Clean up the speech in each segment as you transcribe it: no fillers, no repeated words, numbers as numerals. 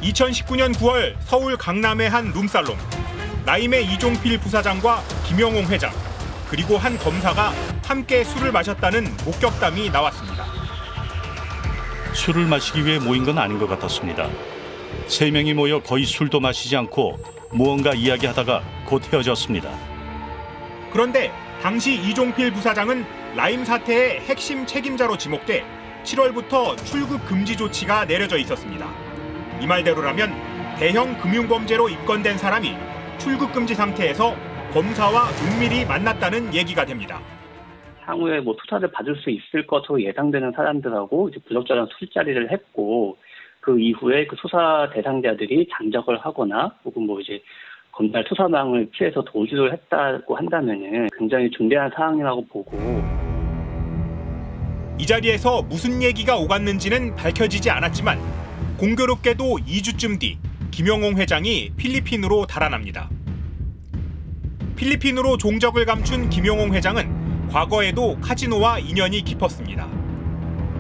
2019년 9월 서울 강남의 한 룸살롱. 라임의 이종필 부사장과 김영홍 회장, 그리고 한 검사가 함께 술을 마셨다는 목격담이 나왔습니다. 술을 마시기 위해 모인 건 아닌 것 같았습니다. 3명이 모여 거의 술도 마시지 않고 무언가 이야기하다가 곧 헤어졌습니다. 그런데 당시 이종필 부사장은 라임 사태의 핵심 책임자로 지목돼 7월부터 출국 금지 조치가 내려져 있었습니다. 이 말대로라면 대형 금융범죄로 입건된 사람이 출국 금지 상태에서 검사와 은밀히 만났다는 얘기가 됩니다. 향후에 수사를 받을 수 있을 것으로 예상되는 사람들하고 이제 부적절한 술자리를 했고, 그 이후에 그 수사 대상자들이 장적을 하거나 혹은 이제 검찰 수사망을 피해서 도주를 했다고 한다면은 굉장히 중대한 사항이라고 보고. 이 자리에서 무슨 얘기가 오갔는지는 밝혀지지 않았지만 공교롭게도 2주쯤 뒤 김영홍 회장이 필리핀으로 달아납니다. 필리핀으로 종적을 감춘 김영홍 회장은 과거에도 카지노와 인연이 깊었습니다.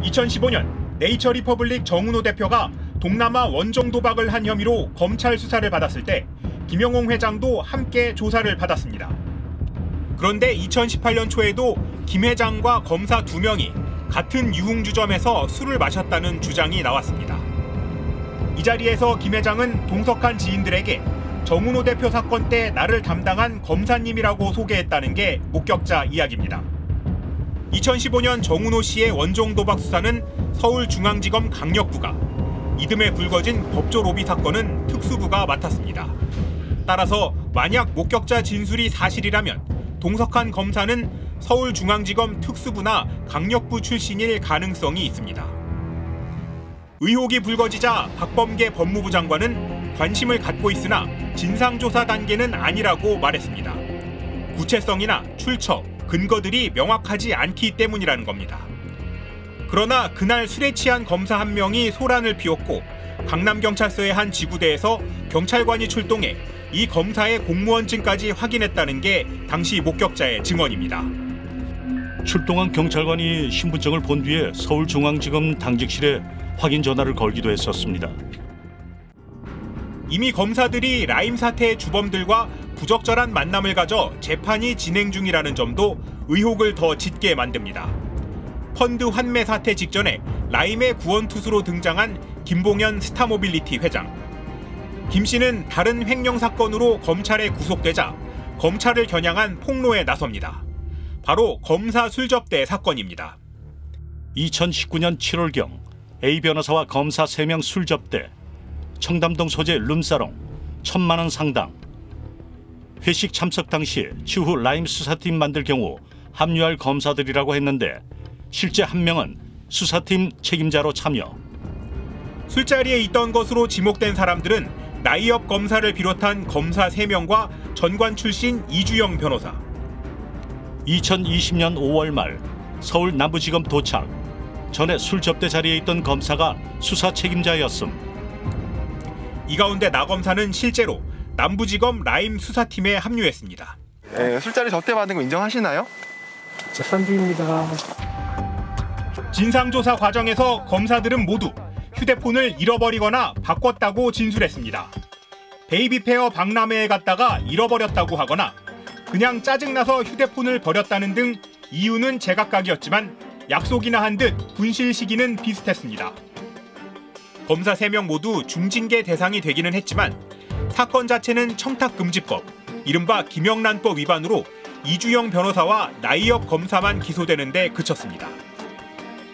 2015년 네이처리퍼블릭 정은호 대표가 동남아 원정 도박을 한 혐의로 검찰 수사를 받았을 때 김영홍 회장도 함께 조사를 받았습니다. 그런데 2018년 초에도 김 회장과 검사 2명이 같은 유흥주점에서 술을 마셨다는 주장이 나왔습니다. 이 자리에서 김 회장은 동석한 지인들에게 정은호 대표 사건 때 나를 담당한 검사님이라고 소개했다는 게 목격자 이야기입니다. 2015년 정은호 씨의 원정 도박 수사는 서울중앙지검 강력부가, 이듬해 불거진 법조 로비 사건은 특수부가 맡았습니다. 따라서 만약 목격자 진술이 사실이라면 동석한 검사는 서울중앙지검 특수부나 강력부 출신일 가능성이 있습니다. 의혹이 불거지자 박범계 법무부 장관은 관심을 갖고 있으나 진상조사 단계는 아니라고 말했습니다. 구체성이나 출처, 근거들이 명확하지 않기 때문이라는 겁니다. 그러나 그날 술에 취한 검사 한 명이 소란을 피웠고 강남경찰서의 한 지구대에서 경찰관이 출동해 이 검사의 공무원증까지 확인했다는 게 당시 목격자의 증언입니다. 출동한 경찰관이 신분증을 본 뒤에 서울중앙지검 당직실에 확인 전화를 걸기도 했었습니다. 이미 검사들이 라임 사태의 주범들과 부적절한 만남을 가져 재판이 진행 중이라는 점도 의혹을 더 짙게 만듭니다. 펀드 환매 사태 직전에 라임의 구원투수로 등장한 김봉현 스타모빌리티 회장. 김 씨는 다른 횡령 사건으로 검찰에 구속되자 검찰을 겨냥한 폭로에 나섭니다. 바로 검사 술접대 사건입니다. 2019년 7월경 A 변호사와 검사 3명 술접대, 청담동 소재 룸사롱, 1,000만 원 상당. 회식 참석 당시 추후 라임 수사팀 만들 경우 합류할 검사들이라고 했는데 실제 한 명은 수사팀 책임자로 참여. 술자리에 있던 것으로 지목된 사람들은 나이업 검사를 비롯한 검사 3명과 전관 출신 이주영 변호사. 2020년 5월 말 서울 남부지검 도착. 전에 술 접대 자리에 있던 검사가 수사 책임자였음. 이 가운데 나 검사는 실제로 남부지검 라임 수사팀에 합류했습니다. 네, 술자리 접대받은 거 인정하시나요? 재판 중입니다. 진상조사 과정에서 검사들은 모두 휴대폰을 잃어버리거나 바꿨다고 진술했습니다. 베이비페어 박람회에 갔다가 잃어버렸다고 하거나 그냥 짜증나서 휴대폰을 버렸다는 등 이유는 제각각이었지만 약속이나 한 듯 분실 시기는 비슷했습니다. 검사 3명 모두 중징계 대상이 되기는 했지만 사건 자체는 청탁금지법, 이른바 김영란법 위반으로 이주영 변호사와 나이업 검사만 기소되는 데 그쳤습니다.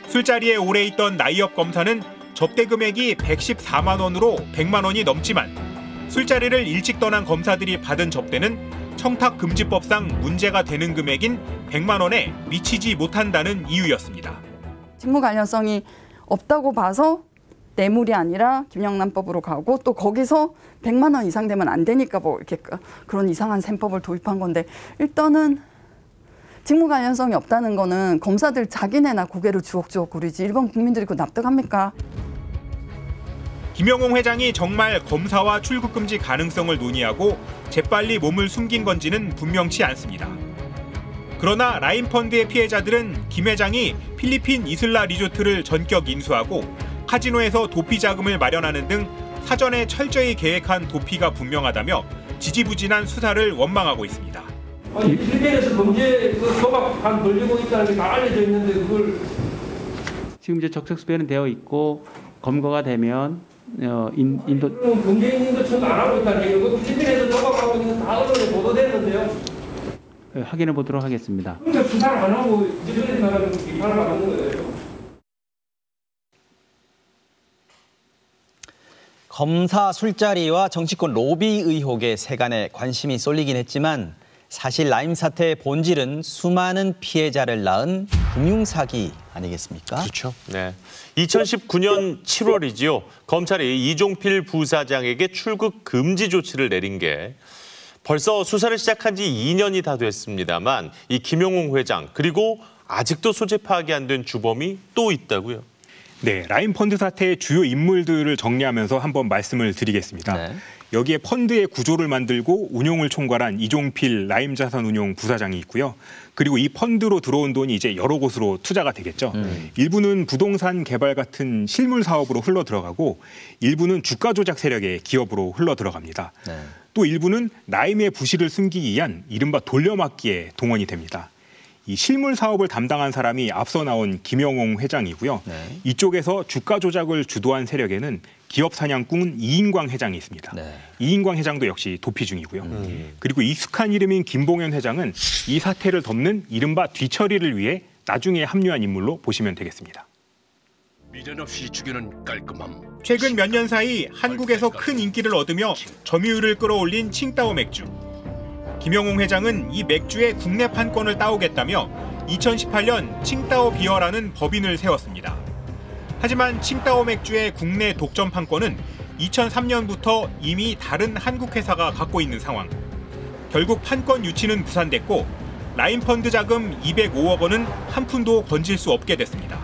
술자리에 오래 있던 나이업 검사는 접대 금액이 114만 원으로 100만 원이 넘지만 술자리를 일찍 떠난 검사들이 받은 접대는 청탁금지법상 문제가 되는 금액인 100만 원에 미치지 못한다는 이유였습니다. 직무 관련성이 없다고 봐서 뇌물이 아니라 김영란법으로 가고 또 거기서 100만 원 이상 되면 안 되니까 이렇게 그런 이상한 셈법을 도입한 건데 일단은 직무 관련성이 없다는 거는 검사들 자기네나 고개를 주걱주걱 거리지 일반 국민들이 그거 납득합니까? 김영홍 회장이 정말 검사와 출국 금지 가능성을 논의하고 재빨리 몸을 숨긴 건지는 분명치 않습니다. 그러나 라임펀드의 피해자들은 김 회장이 필리핀 이슬라 리조트를 전격 인수하고 카지노에서 도피 자금을 마련하는 등 사전에 철저히 계획한 도피가 분명하다며 지지부진한 수사를 원망하고 있습니다. 필리핀에서 범죄 도박 벌리고 있다는 게 다 알려져 있는데 그걸 지금 이제 적색 수배는 되어 있고 검거가 되면 인도 범죄인인 것처럼 안 하고 있다는 얘기고 필리핀에서 도박하고 있는 다 언론에 보도됐는데요. 확인해 보도록 하겠습니다. 그러니까 수사를 안 하고 이제까지 나가는 비판을 받는 거예요. 검사 술자리와 정치권 로비 의혹에 세간의 관심이 쏠리긴 했지만 사실 라임 사태의 본질은 수많은 피해자를 낳은 금융사기 아니겠습니까? 그렇죠. 네. 2019년 7월이지요. 검찰이 이종필 부사장에게 출국 금지 조치를 내린 게 벌써 수사를 시작한 지 2년이 다 됐습니다만 이 김용웅 회장 그리고 아직도 소재 파악이 안 된 주범이 또 있다고요. 네, 라임 펀드 사태의 주요 인물들을 정리하면서 한번 말씀을 드리겠습니다. 네. 여기에 펀드의 구조를 만들고 운용을 총괄한 이종필 라임 자산운용 부사장이 있고요. 그리고 이 펀드로 들어온 돈이 이제 여러 곳으로 투자가 되겠죠. 일부는 부동산 개발 같은 실물 사업으로 흘러 들어가고 일부는 주가 조작 세력의 기업으로 흘러 들어갑니다. 네. 또 일부는 라임의 부실을 숨기기 위한 이른바 돌려막기에 동원이 됩니다. 이 실물 사업을 담당한 사람이 앞서 나온 김영홍 회장이고요. 네. 이쪽에서 주가 조작을 주도한 세력에는 기업 사냥꾼 이인광 회장이 있습니다. 네. 이인광 회장도 역시 도피 중이고요. 그리고 익숙한 이름인 김봉현 회장은 이 사태를 덮는 이른바 뒤처리를 위해 나중에 합류한 인물로 보시면 되겠습니다. 미련 없이 죽이는 깔끔함. 최근 몇 년 사이 한국에서 큰 인기를 얻으며 점유율을 끌어올린 칭따오 맥주. 김영홍 회장은 이 맥주의 국내 판권을 따오겠다며 2018년 칭따오 비어라는 법인을 세웠습니다. 하지만 칭따오 맥주의 국내 독점 판권은 2003년부터 이미 다른 한국 회사가 갖고 있는 상황. 결국 판권 유치는 무산됐고 라임 펀드 자금 205억 원은 한 푼도 건질 수 없게 됐습니다.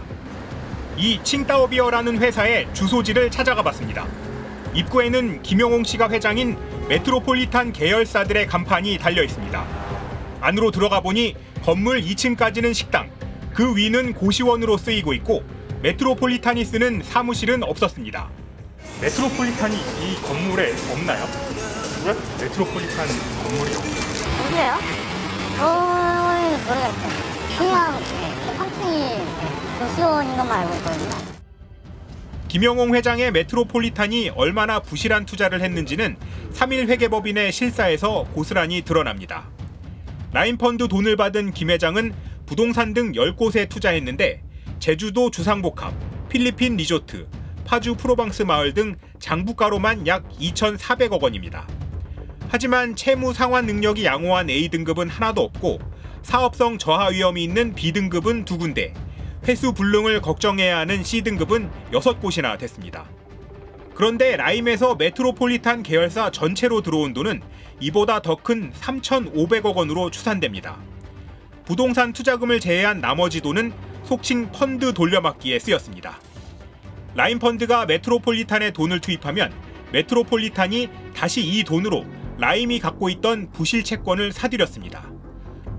이 칭따오 비어라는 회사의 주소지를 찾아가 봤습니다. 입구에는 김용홍 씨가 회장인 메트로폴리탄 계열사들의 간판이 달려 있습니다. 안으로 들어가 보니 건물 2층까지는 식당, 그 위는 고시원으로 쓰이고 있고 메트로폴리탄이 쓰는 사무실은 없었습니다. 메트로폴리탄이 이 건물에 없나요? 왜? 메트로폴리탄 건물이 없나요? 모르요? 모르겠어요. 그냥 3층이 고시원인 것만 알고 있거든요. 김영홍 회장의 메트로폴리탄이 얼마나 부실한 투자를 했는지는 3일 회계법인의 실사에서 고스란히 드러납니다. 라임펀드 돈을 받은 김 회장은 부동산 등 10곳에 투자했는데 제주도 주상복합, 필리핀 리조트, 파주 프로방스 마을 등 장부가로만 약 2,400억 원입니다. 하지만 채무 상환 능력이 양호한 A등급은 하나도 없고 사업성 저하 위험이 있는 B등급은 2군데, 회수 불능을 걱정해야 하는 C등급은 6곳이나 됐습니다. 그런데 라임에서 메트로폴리탄 계열사 전체로 들어온 돈은 이보다 더 큰 3,500억 원으로 추산됩니다. 부동산 투자금을 제외한 나머지 돈은 속칭 펀드 돌려막기에 쓰였습니다. 라임펀드가 메트로폴리탄에 돈을 투입하면 메트로폴리탄이 다시 이 돈으로 라임이 갖고 있던 부실 채권을 사들였습니다.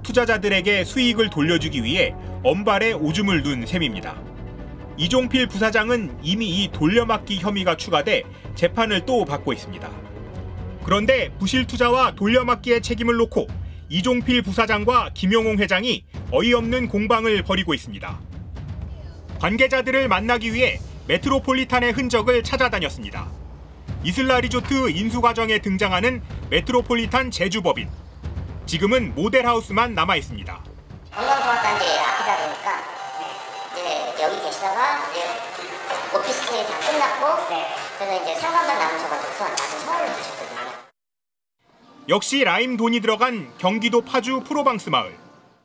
투자자들에게 수익을 돌려주기 위해 엄발에 오줌을 눈 셈입니다. 이종필 부사장은 이미 이 돌려막기 혐의가 추가돼 재판을 또 받고 있습니다. 그런데 부실 투자와 돌려막기의 책임을 놓고 이종필 부사장과 김용홍 회장이 어이없는 공방을 벌이고 있습니다. 관계자들을 만나기 위해 메트로폴리탄의 흔적을 찾아다녔습니다. 이슬라 리조트 인수 과정에 등장하는 메트로폴리탄 제주법인. 지금은 모델하우스만 남아 있습니다. 관광종합단지 앞이다 보니까 이제 여기 계시다가 이제 오피스텔이 다 끝났고 그래서 이제 상가만 남으셔가지고서 나중에 서울로 가셨거든요. 역시 라임 돈이 들어간 경기도 파주 프로방스 마을.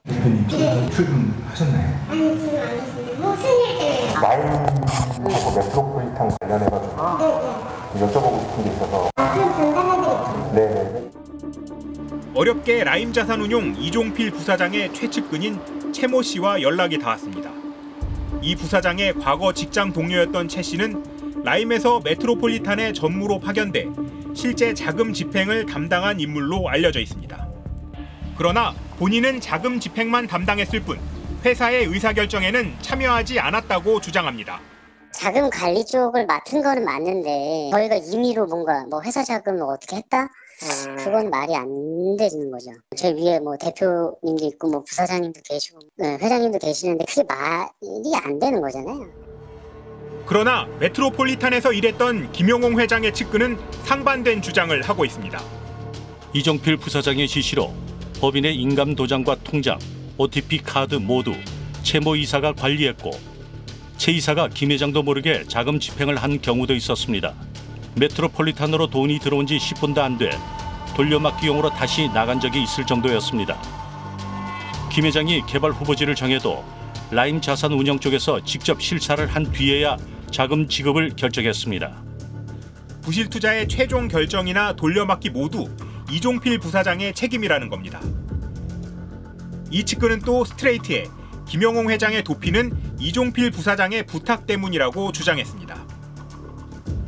대표님 출근하셨나요? 아니 지금 안 했어요. 무슨 일 때문에? 라임하고 메트로폴리탄 관련해가지고 여쭤보고 싶은 게 있어서. 그럼 전달해드릴게요. 네네. 어렵게 라임 자산운용 이종필 부사장의 최측근인 최모 씨와 연락이 닿았습니다. 이 부사장의 과거 직장 동료였던 최 씨는 라임에서 메트로폴리탄의 전무로 파견돼 실제 자금 집행을 담당한 인물로 알려져 있습니다. 그러나 본인은 자금 집행만 담당했을 뿐 회사의 의사결정에는 참여하지 않았다고 주장합니다. 자금 관리 쪽을 맡은 거는 맞는데 저희가 임의로 뭔가 뭐 회사 자금을 어떻게 했다? 그건 말이 안 되는 거죠. 제 위에 뭐 대표님도 있고 뭐 부사장님도 계시고 회장님도 계시는데 그게 말이 안 되는 거잖아요. 그러나 메트로폴리탄에서 일했던 김용홍 회장의 측근은 상반된 주장을 하고 있습니다. 이종필 부사장의 지시로 법인의 인감 도장과 통장, OTP 카드 모두 최 모 이사가 관리했고 최 이사가 김 회장도 모르게 자금 집행을 한 경우도 있었습니다. 메트로폴리탄으로 돈이 들어온 지 10분도 안 돼 돌려막기용으로 다시 나간 적이 있을 정도였습니다. 김 회장이 개발 후보지를 정해도 라임 자산 운영 쪽에서 직접 실사를 한 뒤에야 자금 지급을 결정했습니다. 부실 투자의 최종 결정이나 돌려막기 모두 이종필 부사장의 책임이라는 겁니다. 이 측근은 또 스트레이트에 김용홍 회장의 도피는 이종필 부사장의 부탁 때문이라고 주장했습니다.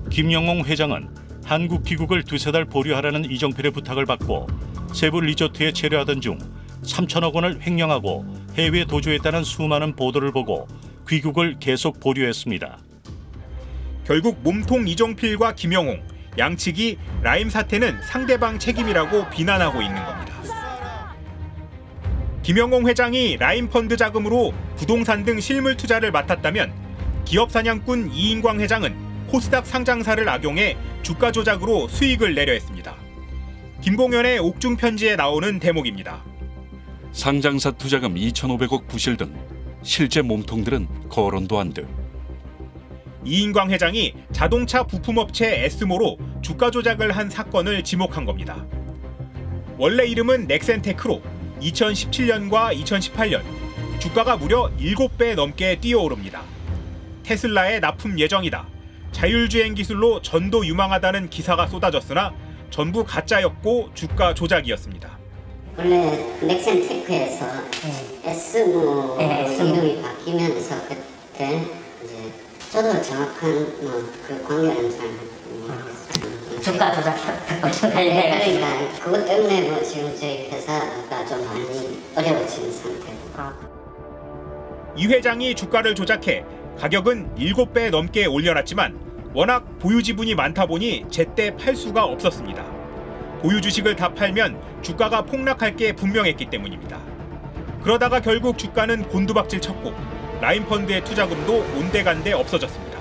김용홍 회장은 한국 귀국을 2-3달 보류하라는 이종필의 부탁을 받고 세부 리조트에 체류하던 중 3천억 원을 횡령하고 해외 도주했다는 수많은 보도를 보고 귀국을 계속 보류했습니다. 결국 몸통 이종필과 김용홍, 양측이 라임 사태는 상대방 책임이라고 비난하고 있는 겁니다. 김용홍 회장이 라임 펀드 자금으로 부동산 등 실물 투자를 맡았다면 기업 사냥꾼 이인광 회장은 코스닥 상장사를 악용해 주가 조작으로 수익을 내려 했습니다. 김봉현의 옥중 편지에 나오는 대목입니다. 상장사 투자금 2,500억 부실 등 실제 몸통들은 거론도 안 돼. 이인광 회장이 자동차 부품업체 에스모로 주가 조작을 한 사건을 지목한 겁니다. 원래 이름은 넥센테크로 2017년과 2018년 주가가 무려 7배 넘게 뛰어오릅니다. 테슬라에 납품 예정이다. 자율주행 기술로 전도 유망하다는 기사가 쏟아졌으나 전부 가짜였고 주가 조작이었습니다. 원래 넥센테크에서 에스모 이름이 바뀌면서 그때 이제 저도 정확한 그 관계는 잘 모르겠어요. 주가 조작 그러니까 그것 때문에 지금 저희 회사가 좀 많이 어려워진 상태고. 이 회장이 주가를 조작해 가격은 7배 넘게 올려놨지만 워낙 보유 지분이 많다 보니 제때 팔 수가 없었습니다. 보유 주식을 다 팔면 주가가 폭락할 게 분명했기 때문입니다. 그러다가 결국 주가는 곤두박질 쳤고 라임 펀드의 투자금도 온데간데 없어졌습니다.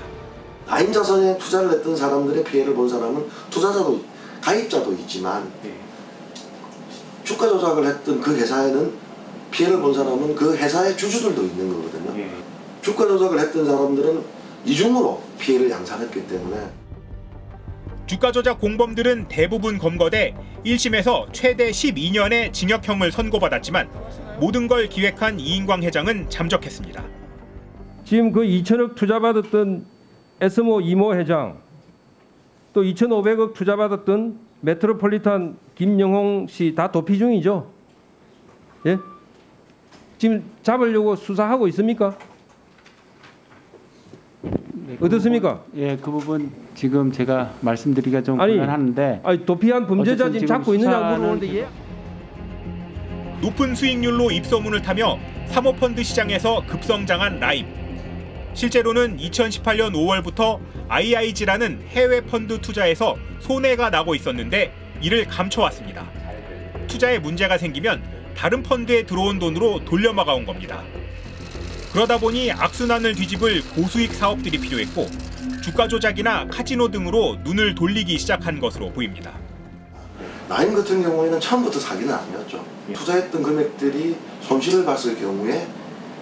라임 자산에 투자를 했던 사람들의 피해를 본 사람은 투자자도 가입자도 있지만 주가 조작을 했던 그 회사에는 피해를 본 사람은 그 회사의 주주들도 있는 거거든요. 주가 조작을 했던 사람들은 이중으로 피해를 양산했기 때문에 주가 조작 공범들은 대부분 검거돼 1심에서 최대 12년의 징역형을 선고받았지만 모든 걸 기획한 이인광 회장은 잠적했습니다. 지금 그 2천억 투자받았던 에스모 이모 회장, 또 2,500억 투자받았던 메트로폴리탄 김용홍 씨 다 도피 중이죠. 예? 지금 잡으려고 수사하고 있습니까? 네, 어떻습니까? 예, 그 부분 지금 제가 말씀드리기가 좀 곤란한데. 아니 도피한 범죄자 지금 잡고 있느냐고 물어보는데 예. 높은 수익률로 입소문을 타며 사모펀드 시장에서 급성장한 라임. 실제로는 2018년 5월부터 IIG라는 해외 펀드 투자에서 손해가 나고 있었는데 이를 감춰왔습니다. 투자에 문제가 생기면 다른 펀드에 들어온 돈으로 돌려막아온 겁니다. 그러다 보니 악순환을 뒤집을 고수익 사업들이 필요했고 주가 조작이나 카지노 등으로 눈을 돌리기 시작한 것으로 보입니다. 라임 같은 경우에는 처음부터 사기는 아니었죠. 투자했던 금액들이 손실을 봤을 경우에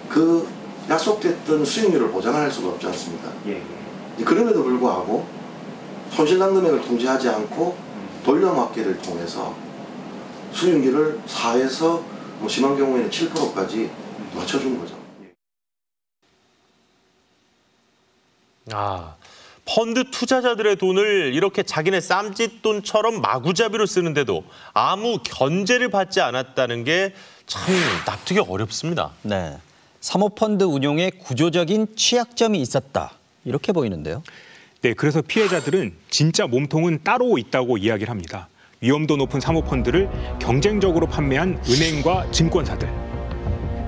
그 약속됐던 수익률을 보장할 수가 없지 않습니까? 그럼에도 불구하고 손실난 금액을 통제하지 않고 돌려막기를 통해서 수익률을 4에서 뭐 심한 경우에는 7%까지 맞춰준 거죠. 펀드 투자자들의 돈을 이렇게 자기네 쌈짓돈처럼 마구잡이로 쓰는데도 아무 견제를 받지 않았다는 게 참 납득이 어렵습니다. 네, 사모펀드 운용에 구조적인 취약점이 있었다. 이렇게 보이는데요. 네, 그래서 피해자들은 진짜 몸통은 따로 있다고 이야기를 합니다. 위험도 높은 사모펀드를 경쟁적으로 판매한 은행과 증권사들.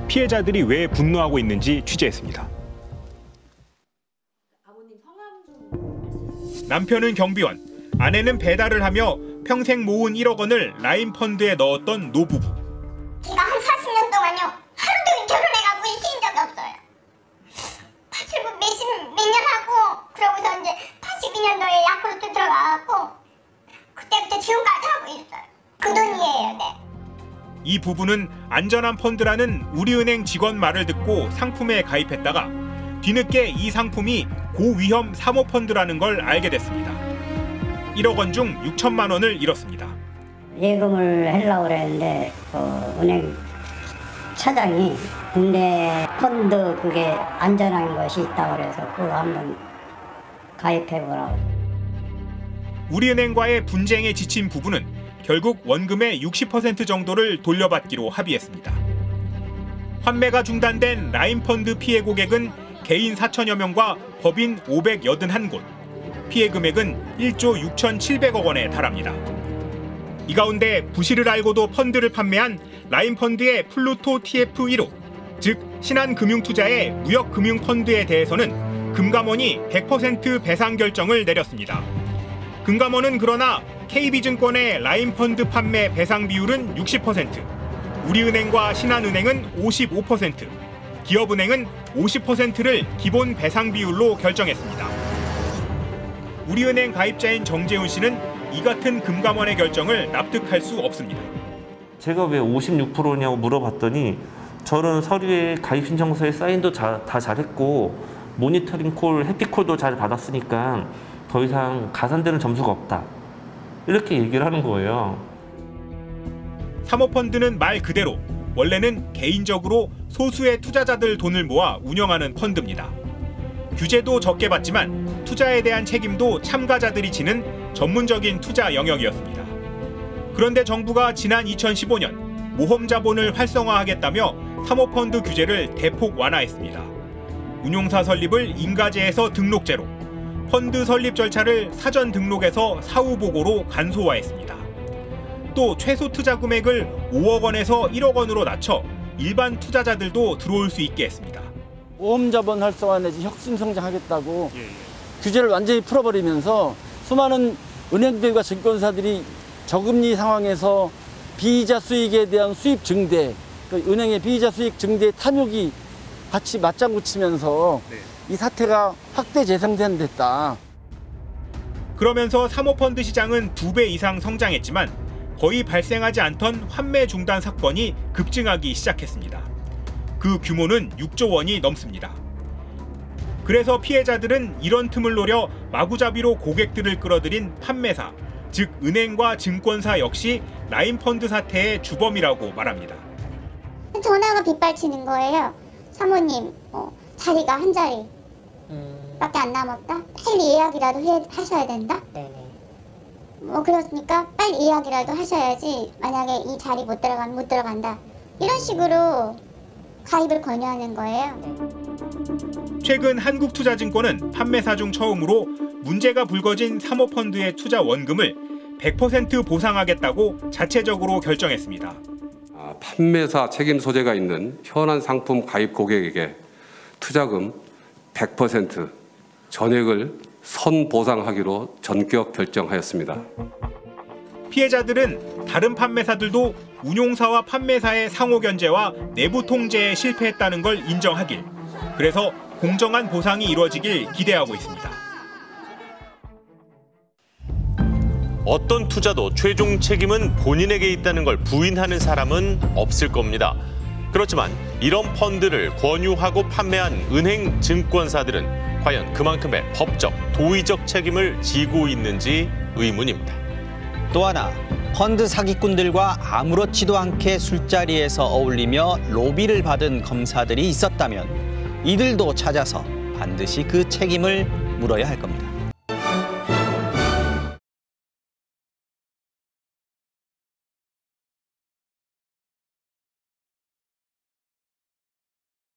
피해자들이 왜 분노하고 있는지 취재했습니다. 남편은 경비원, 아내는 배달을 하며 평생 모은 1억 원을 라임펀드에 넣었던 노부부. 제가 한 40년 동안요 하루 종일 결혼해가고 있은 적이 없어요. 87년 몇 년 하고 그러고서 이제 82년도에 야쿠르트 들어가고 그때부터 지금까지 하고 있어요. 그 돈이에요. 네. 이 부부는 안전한 펀드라는 우리은행 직원 말을 듣고 상품에 가입했다가 뒤늦게 이 상품이 고위험 사모펀드라는 걸 알게 됐습니다. 1억 원 중 6천만 원을 잃었습니다. 예금을 하려고 그랬는데 은행 차장이 국내 펀드 그게 안전한 것이 있다고 그래서 그거 한번 가입해보라고. 우리은행과의 분쟁에 지친 부부는 결국 원금의 60% 정도를 돌려받기로 합의했습니다. 환매가 중단된 라임펀드 피해 고객은 개인 4천여 명과 법인 581곳, 피해 금액은 1조 6,700억 원에 달합니다. 이 가운데 부실을 알고도 펀드를 판매한 라임펀드의 플루토 TF1호, 즉 신한금융투자의 무역금융펀드에 대해서는 금감원이 100% 배상 결정을 내렸습니다. 금감원은 그러나 KB증권의 라임펀드 판매 배상 비율은 60%, 우리은행과 신한은행은 55%, 기업은행은 50%를 기본 배상 비율로 결정했습니다. 우리은행 가입자인 정재훈 씨는 이 같은 금감원의 결정을 납득할 수 없습니다. 제가 왜 56%냐고 물어봤더니 저런 서류에 가입 신청서에 사인도 다 잘했고 모니터링 콜, 해피콜도 잘 받았으니까 더 이상 가산되는 점수가 없다. 이렇게 얘기를 하는 거예요. 사모펀드는 말 그대로 원래는 개인적으로 소수의 투자자들 돈을 모아 운영하는 펀드입니다. 규제도 적게 받지만 투자에 대한 책임도 참가자들이 지는 전문적인 투자 영역이었습니다. 그런데 정부가 지난 2015년 모험 자본을 활성화하겠다며 사모펀드 규제를 대폭 완화했습니다. 운용사 설립을 인가제에서 등록제로, 펀드 설립 절차를 사전 등록에서 사후 보고로 간소화했습니다. 또 최소 투자 금액을 5억 원에서 1억 원으로 낮춰 일반 투자자들도 들어올 수 있게 했습니다. 모험자본 활성화 내지 혁신성장하겠다고 규제를 완전히 풀어버리면서 수많은 은행들과 증권사들이 저금리 상황에서 비이자 수익에 대한 수입 증대, 은행의 비이자 수익 증대 탐욕이 같이 맞장구 치면서 이 사태가 확대 재생산됐다. 그러면서 사모펀드 시장은 2배 이상 성장했지만 거의 발생하지 않던 환매 중단 사건이 급증하기 시작했습니다. 그 규모는 6조 원이 넘습니다. 그래서 피해자들은 이런 틈을 노려 마구잡이로 고객들을 끌어들인 판매사, 즉 은행과 증권사 역시 라임펀드 사태의 주범이라고 말합니다. 전화가 빗발치는 거예요. 사모님, 자리가 한 자리 밖에 안 남았다? 빨리 예약이라도 하셔야 된다? 그렇습니까? 빨리 예약이라도 하셔야지 만약에 이 자리 못 들어간다. 이런 식으로 가입을 권유하는 거예요. 최근 한국투자증권은 판매사 중 처음으로 문제가 불거진 사모펀드의 투자 원금을 100% 보상하겠다고 자체적으로 결정했습니다. 판매사 책임 소재가 있는 현안 상품 가입 고객에게 투자금 100% 전액을 선보상하기로 전격 결정하였습니다. 피해자들은 다른 판매사들도 운용사와 판매사의 상호 견제와 내부 통제에 실패했다는 걸 인정하길, 그래서 공정한 보상이 이루어지길 기대하고 있습니다. 어떤 투자도 최종 책임은 본인에게 있다는 걸 부인하는 사람은 없을 겁니다. 그렇지만 이런 펀드를 권유하고 판매한 은행, 증권사들은 과연 그만큼의 법적, 도의적 책임을 지고 있는지 의문입니다. 또 하나, 펀드 사기꾼들과 아무렇지도 않게 술자리에서 어울리며 로비를 받은 검사들이 있었다면 이들도 찾아서 반드시 그 책임을 물어야 할 겁니다.